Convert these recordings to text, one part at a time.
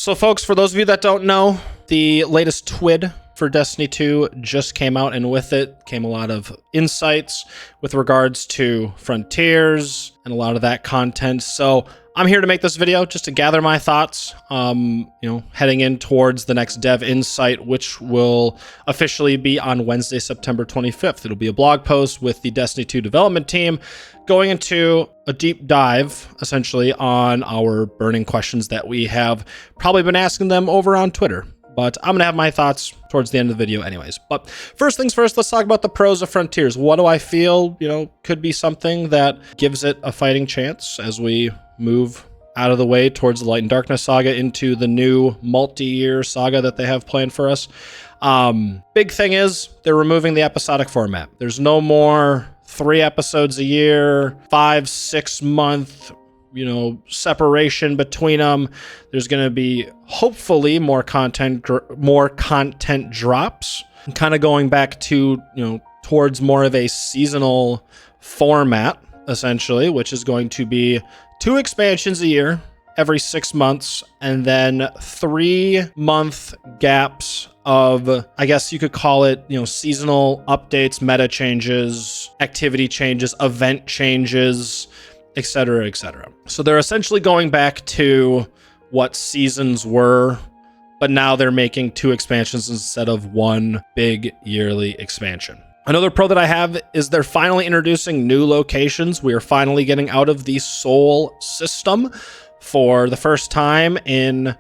So folks, for those of you that don't know, the latest TWID for Destiny 2 just came out, and with it came a lot of insights with regards to Frontiers and a lot of that content. So I'm here to make this video just to gather my thoughts, heading in towards the next Dev Insight, which will officially be on Wednesday, September 25th. It'll be a blog post with the Destiny 2 development team going into a deep dive, essentially, on our burning questions that we have probably been asking them over on Twitter. But I'm going to have my thoughts towards the end of the video anyways. But first things first, let's talk about the pros of Frontiers. What do I feel, could be something that gives it a fighting chance as we move out of the way towards the Light and Darkness saga into the new multi-year saga that they have planned for us? Big thing is they're removing the episodic format. There's no more 3 episodes a year, 5-6 month separation between them. There's going to be hopefully more content drops, kind of going back to towards more of a seasonal format, essentially, which is going to be 2 expansions a year every 6 months, and then 3-month gaps of, I guess you could call it, seasonal updates, meta changes, activity changes, event changes, etc., etc. So they're essentially going back to what seasons were, but now they're making 2 expansions instead of 1 big yearly expansion. Another pro that I have is they're finally introducing new locations. We are finally getting out of the Sol system for the first time in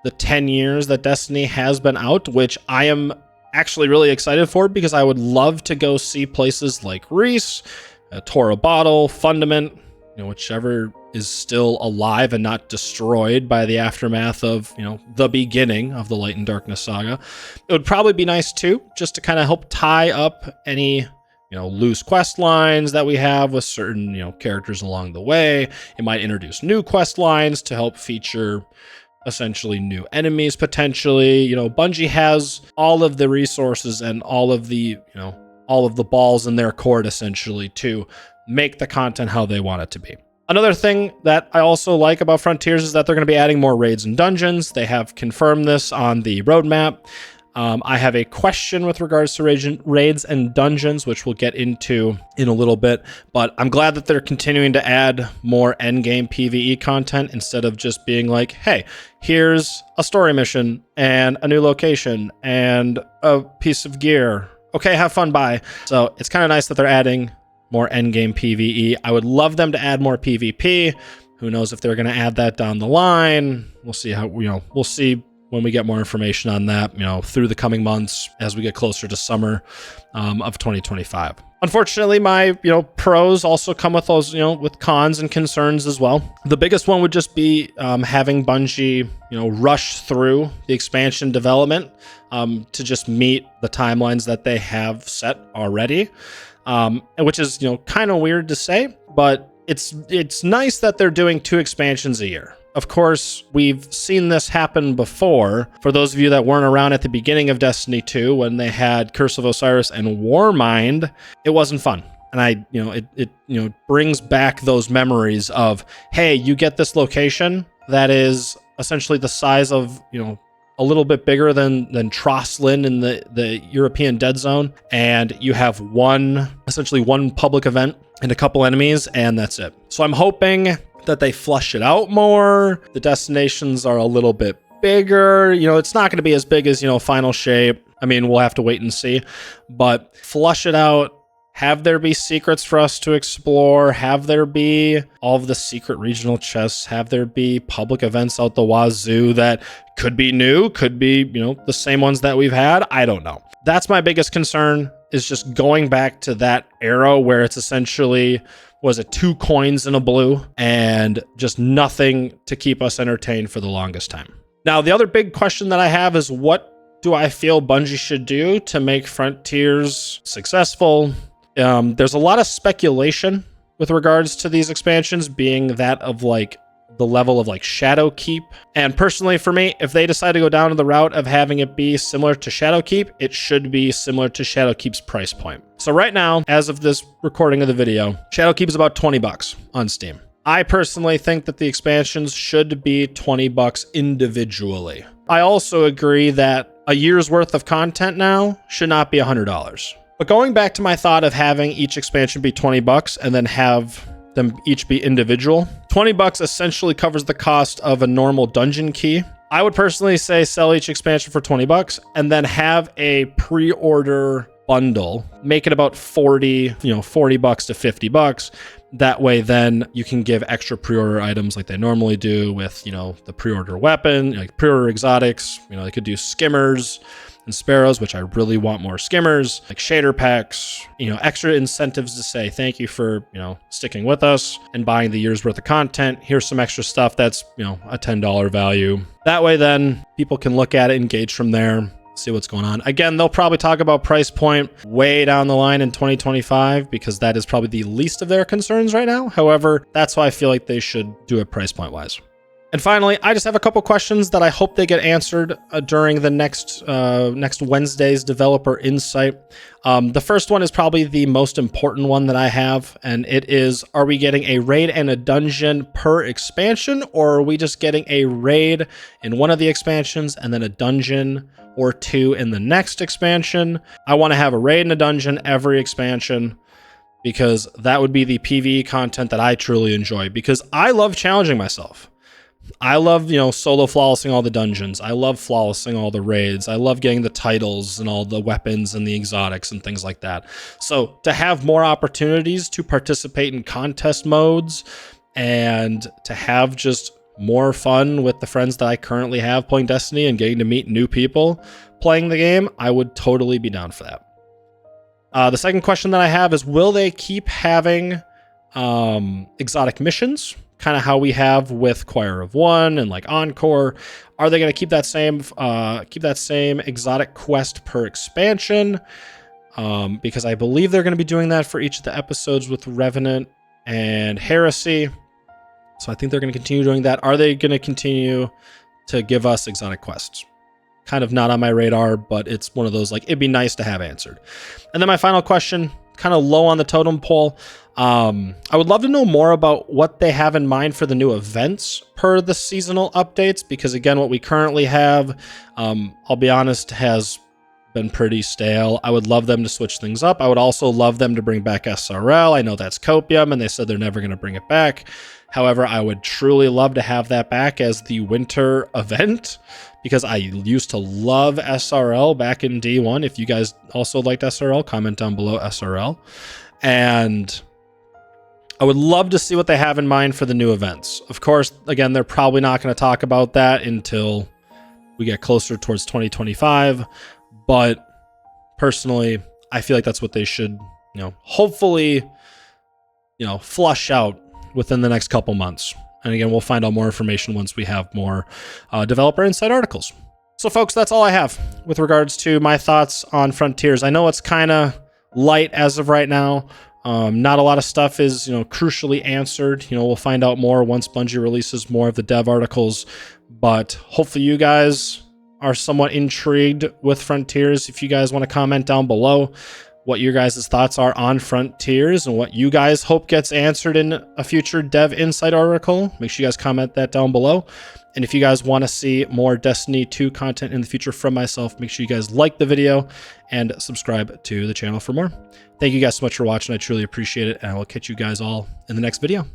the 10 years that Destiny has been out, which I am actually really excited for, because I would love to go see places like Reese, Tora Bottle, Fundament, whichever is still alive and not destroyed by the aftermath of, the beginning of the Light and Darkness saga. It would probably be nice too, just to kind of help tie up any, loose quest lines that we have with certain, characters along the way. It might introduce new quest lines to help feature essentially new enemies potentially. Bungie has all of the resources and all of the balls in their court essentially to make the content how they want it to be. Another thing that I also like about Frontiers is that they're going to be adding more raids and dungeons. They have confirmed this on the roadmap. I have a question with regards to raids and dungeons, which we'll get into in a little bit, but I'm glad that they're continuing to add more endgame PvE content instead of just being like, hey, here's a story mission and a new location and a piece of gear. Okay, have fun, bye. So it's kind of nice that they're adding more endgame PvE. I would love them to add more PvP. Who knows if they're going to add that down the line. We'll see how, we'll see when we get more information on that, through the coming months as we get closer to summer of 2025. Unfortunately, my, pros also come with those, with cons and concerns as well. The biggest one would just be having Bungie, rush through the expansion development to just meet the timelines that they have set already. Which is, kind of weird to say, but it's nice that they're doing 2 expansions a year. Of course, we've seen this happen before. For those of you that weren't around at the beginning of Destiny 2, when they had Curse of Osiris and Warmind, it wasn't fun. And it brings back those memories of, hey, you get this location that is essentially the size of, a little bit bigger than Trosslyn in the European Dead Zone, and you have essentially one public event and a couple enemies, and that's it. So I'm hoping that they flush it out more. The destinations are a little bit bigger. It's not going to be as big as, Final Shape. I mean, we'll have to wait and see, but flush it out. Have there be secrets for us to explore. Have there be all of the secret regional chests. Have there be public events out the wazoo that could be new, could be, the same ones that we've had. I don't know. That's my biggest concern, is just going back to that era where it's essentially, was it 2 coins in a blue and just nothing to keep us entertained for the longest time. Now, the other big question that I have is, what do I feel Bungie should do to make Frontiers successful? There's a lot of speculation with regards to these expansions being that of the level of Shadowkeep. And personally for me, if they decide to go down to the route of having it be similar to Shadowkeep, it should be similar to Shadowkeep's price point. So right now, as of this recording of the video, Shadowkeep is about $20 on Steam. I personally think that the expansions should be $20 individually. I also agree that a year's worth of content now should not be $100. But going back to my thought of having each expansion be $20 and then have them each be individual, $20 essentially covers the cost of a normal dungeon key. I would personally say sell each expansion for $20 and then have a pre-order bundle, make it about $40 to $50. That way, then you can give extra pre-order items like they normally do with, the pre-order weapon, like pre-order exotics. They could do skimmers and sparrows, which I really want more skimmers, like shader packs, extra incentives to say thank you for, sticking with us and buying the year's worth of content. Here's some extra stuff that's, a $10 value. That way, then people can look at it, engage from there, see what's going on. Again, they'll probably talk about price point way down the line in 2025 because that is probably the least of their concerns right now. However, that's why I feel like they should do it price point wise. And finally, I just have a couple questions that I hope they get answered during the next Wednesday's developer insight. The first one is probably the most important one that I have, and it is, are we getting a raid and a dungeon per expansion, or are we just getting a raid in one of the expansions and then a dungeon or two in the next expansion? I want to have a raid and a dungeon every expansion because that would be the PvE content that I truly enjoy, because I love challenging myself. I love, solo flawlessing all the dungeons. I love flawlessing all the raids. I love getting the titles and all the weapons and the exotics and things like that. So to have more opportunities to participate in contest modes and to have just more fun with the friends that I currently have playing Destiny and getting to meet new people playing the game, I would totally be down for that. The second question that I have is, will they keep having exotic missions? Kind of how we have with Choir of One and like Encore. Are they going to keep that same exotic quest per expansion? Because I believe they're going to be doing that for each of the episodes with Revenant and Heresy. So I think they're going to continue doing that. Are they going to continue to give us exotic quests? Kind of not on my radar, but it's one of those, like, it'd be nice to have answered. And then my final question, kind of low on the totem pole. I would love to know more about what they have in mind for the new events per the seasonal updates, because again, what we currently have, I'll be honest, has been pretty stale. I would love them to switch things up. I would also love them to bring back SRL. I know that's Copium, and they said they're never going to bring it back. However, I would truly love to have that back as the winter event, because I used to love SRL back in D1. If you guys also liked SRL, comment down below SRL. And I would love to see what they have in mind for the new events. Of course, again, they're probably not going to talk about that until we get closer towards 2025. But personally, I feel like that's what they should, hopefully, flush out within the next couple months. And again, we'll find out more information once we have more developer insight articles. So folks, that's all I have with regards to my thoughts on Frontiers. I know it's kind of light as of right now. Not a lot of stuff is, crucially answered. We'll find out more once Bungie releases more of the dev articles, but hopefully you guys are somewhat intrigued with Frontiers. If you guys want to comment down below what your guys' thoughts are on Frontiers and what you guys hope gets answered in a future dev insight article, make sure you guys comment that down below. And if you guys want to see more Destiny 2 content in the future from myself, make sure you guys like the video and subscribe to the channel for more. Thank you guys so much for watching. I truly appreciate it, and I will catch you guys all in the next video.